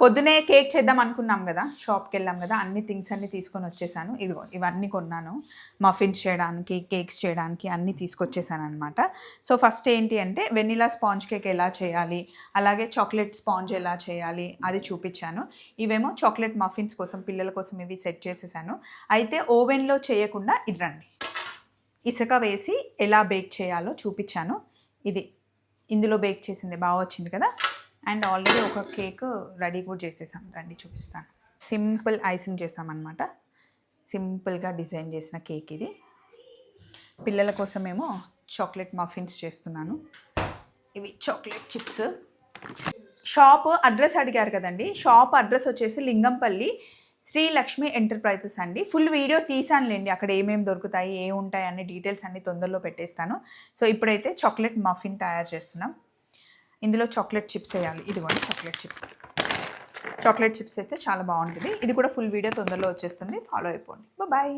పొద్దునే కేక్ చేద్దాం అనుకున్నాం కదా, షాప్కి వెళ్ళాం కదా, అన్ని థింగ్స్ అన్నీ తీసుకొని వచ్చేసాను. ఇదిగో ఇవన్నీ కొన్నాను, మఫిన్స్ చేయడానికి, కేక్స్ చేయడానికి అన్నీ తీసుకొచ్చేసాను అనమాట. సో ఫస్ట్ ఏంటి అంటే వెనిలా స్పాంజ్ కేక్ ఎలా చేయాలి, అలాగే చాక్లెట్ స్పాంజ్ ఎలా చేయాలి అది చూపించాను. ఇవేమో చాక్లెట్ మఫిన్స్ కోసం, పిల్లల కోసం ఇవి సెట్ చేసేసాను. అయితే ఓవెన్లో చేయకుండా ఇది రండి, ఇసుక వేసి ఎలా బేక్ చేయాలో చూపించాను. ఇది ఇందులో బేక్ చేసింది బాగా వచ్చింది కదా. అండ్ ఆల్రెడీ ఒక కేక్ రెడీ కూడా చేసేసాం, రండి చూపిస్తాను. సింపుల్ ఐసింగ్ చేస్తామన్నమాట, సింపుల్గా డిజైన్ చేసిన కేక్ ఇది. పిల్లల కోసమేమో చాక్లెట్ మఫిన్స్ చేస్తున్నాను. ఇవి చాక్లెట్ చిప్స్. షాప్ అడ్రస్ అడిగారు కదండి, షాప్ అడ్రస్ వచ్చేసి లింగంపల్లి శ్రీలక్ష్మి ఎంటర్ప్రైజెస్ అండి. ఫుల్ వీడియో తీసానులేండి, అక్కడ ఏమేమి దొరుకుతాయి, ఉంటాయి అన్ని డీటెయిల్స్ అన్ని తొందరలో పెట్టేస్తాను. సో ఇప్పుడైతే చాక్లెట్ మఫిన్ తయారు చేస్తున్నాం. ఇందులో చాక్లెట్ చిప్స్ వేయాలి. ఇదిగోండి చాక్లెట్ చిప్స్. చాక్లెట్ చిప్స్ అయితే చాలా బాగుంటుంది. ఇది కూడా ఫుల్ వీడియో తొందరలో వచ్చేస్తుంది, ఫాలో అయిపోండి. బాయ్.